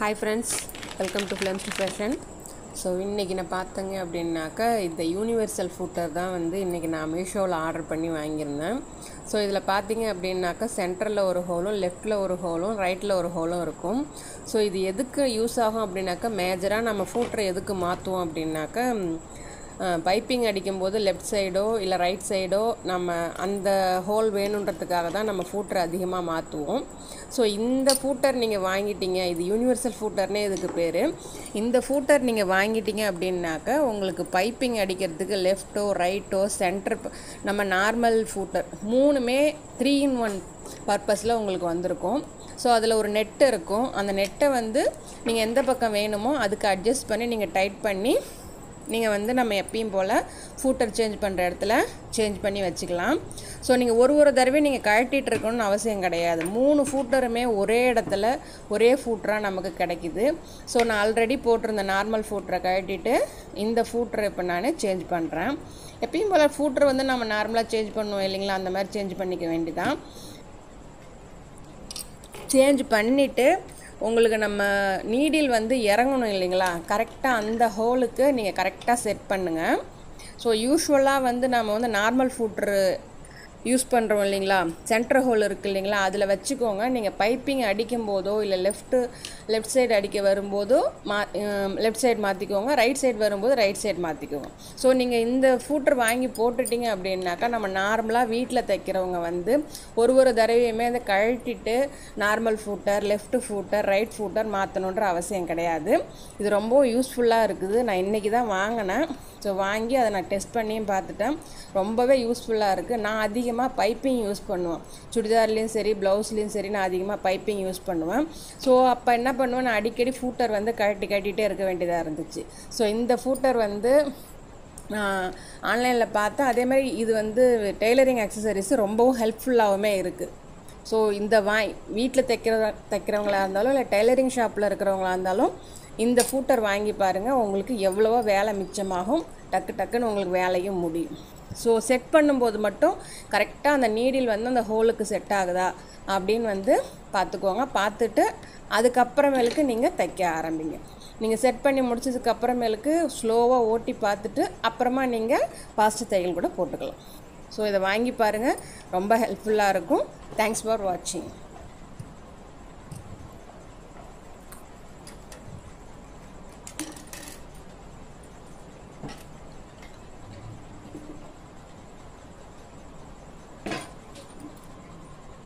Hi friends, welcome to Flames to Fashion. So இன்றைக்கி நான் பார்த்தேங்க அப்படின்னாக்கா இந்த யூனிவர்சல் ஃபூட்டர் தான் இன்றைக்கி நான் மீஷோவில் ஆர்டர் பண்ணி வாங்கியிருந்தேன். ஸோ இதில் பார்த்தீங்க அப்படின்னாக்கா சென்டரில் ஒரு ஹோலும் லெஃப்ட்டில் ஒரு ஹோலும் ரைட்டில் ஒரு ஹோலும் இருக்கும். ஸோ இது எதுக்கு யூஸ் ஆகும் அப்படின்னாக்கா மேஜராக நம்ம ஃபூட்டரை எதுக்கு மாற்றுவோம் அப்படின்னாக்கா பைப்பிங் அடிக்கும்போது லெஃப்ட் சைடோ இல்லை ரைட் சைடோ நம்ம அந்த ஹோல் வேணுன்றதுக்காக தான் நம்ம ஃபூட்டரை அதிகமாக மாற்றுவோம். ஸோ இந்த ஃபூட்டர் நீங்கள் வாங்கிட்டீங்க, இது யூனிவர்சல் ஃபூட்டர்னே இதுக்கு பேர். இந்த ஃபூட்டர் நீங்கள் வாங்கிட்டீங்க அப்படின்னாக்கா உங்களுக்கு பைப்பிங் அடிக்கிறதுக்கு லெஃப்ட்டோ ரைட்டோ சென்டர் நம்ம நார்மல் ஃபூட்டர் மூணுமே 3-in-1 பர்பஸில் உங்களுக்கு வந்திருக்கும். ஸோ அதில் ஒரு நெட்டு இருக்கும். அந்த நெட்டை நீங்கள் எந்த பக்கம் வேணுமோ அதுக்கு அட்ஜஸ்ட் பண்ணி நீங்கள் டைட் பண்ணி நீங்கள் நம்ம எப்பயும் போல் ஃபூட்டர் சேஞ்ச் பண்ணுற இடத்துல சேஞ்ச் பண்ணி வச்சுக்கலாம். ஸோ நீங்கள் ஒரு தடவை நீங்கள் கழட்டிகிட்டு இருக்கணும்னு அவசியம் கிடையாது. 3 ஃபூட்டருமே ஒரே இடத்துல ஒரே ஃபூட்டராக நமக்கு கிடைக்கிது. ஸோ நான் ஆல்ரெடி போட்டிருந்த நார்மல் ஃபூட்டரை கழட்டிட்டு இந்த ஃபூட்டரை இப்போ நான் சேஞ்ச் பண்ணுறேன். எப்பயும் போல் ஃபூட்டர் நம்ம நார்மலாக சேஞ்ச் பண்ணுவோம் இல்லைங்களா, அந்த மாதிரி சேஞ்ச் பண்ணிக்க வேண்டியதான். சேஞ்ச் பண்ணிவிட்டு உங்களுக்கு நம்ம நீடில் இறங்கணும் இல்லைங்களா, கரெக்டாக அந்த ஹோலுக்கு நீங்கள் கரெக்டாக செட் பண்ணுங்கள். ஸோ யூஸ்வலாக நம்ம நார்மல் ஃபூட்ரு யூஸ் பண்ணுறோம் இல்லைங்களா, சென்டர் ஹோல் இருக்குது இல்லைங்களா, அதில் வச்சுக்கோங்க. நீங்கள் பைப்பிங் அடிக்கும் போதோ இல்லை லெஃப்ட் சைடு அடிக்க வரும்போதோ லெஃப்ட் சைடு மாற்றிக்கோங்க, ரைட் சைடு வரும்போது ரைட் சைடு மாற்றிக்கோங்க. ஸோ நீங்கள் இந்த ஃபூட்டர் வாங்கி போட்டுட்டிங்க அப்படின்னாக்கா நம்ம நார்மலாக வீட்டில் தைக்கிறவங்க ஒரு தடவையுமே கழட்டிட்டு normal footer left footer right footer மாற்றணுன்ற அவசியம் கிடையாது. இது ரொம்ப யூஸ்ஃபுல்லாக இருக்குது. நான் இன்றைக்கி தான் வாங்கினேன். ஸோ வாங்கி அதை நான் டெஸ்ட் பண்ணியும் பார்த்துட்டேன். ரொம்பவே யூஸ்ஃபுல்லாக இருக்குது. நான் அதிகமாக பைப்பிங் யூஸ் பண்ணுவேன். சுடிதார்லேயும் சரி ப்ளவுஸ்லேயும் சரி நான் அதிகமாக பைப்பிங் யூஸ் பண்ணுவேன். ஸோ அப்போ என்ன பண்ணுவேன், நான் அடிக்கடி ஃபூட்டர் கட்டிகிட்டே இருக்க வேண்டியதாக இருந்துச்சு. ஸோ இந்த ஃபூட்டர் ஆன்லைனில் பார்த்தேன். அதே மாதிரி இது டெய்லரிங் அக்சசரிஸ் ரொம்பவும் ஹெல்ப்ஃபுல்லாகவுமே இருக்குது. ஸோ இந்த வீட்டில் தைக்கிறவங்களா இருந்தாலும் இல்லை டெய்லரிங் ஷாப்பில் இருக்கிறவங்களா இருந்தாலும் இந்த ஃபூட்டர் வாங்கி பாருங்கள். உங்களுக்கு எவ்வளவோ வேலை மிச்சமாகும், டக்குன்னு உங்களுக்கு வேலையும் முடியும். ஸோ செட் பண்ணும்போது மட்டும் கரெக்டாக அந்த நீடில் அந்த ஹோலுக்கு செட் ஆகுதா அப்படின்னு பார்த்துக்கோங்க. பார்த்துட்டு அதுக்கப்புறமேலுக்கு நீங்கள் தைக்க ஆரம்பிங்க. நீங்கள் செட் பண்ணி முடிச்சதுக்கப்புறமேலுக்கு ஸ்லோவாக ஓட்டி பார்த்துட்டு அப்புறமா நீங்கள் ஃபாஸ்ட் தையல் கூட போட்டுக்கலாம். ஸோ இதை வாங்கி பாருங்கள், ரொம்ப ஹெல்ப்ஃபுல்லாக இருக்கும். தேங்க்ஸ் ஃபார் வாட்சிங்.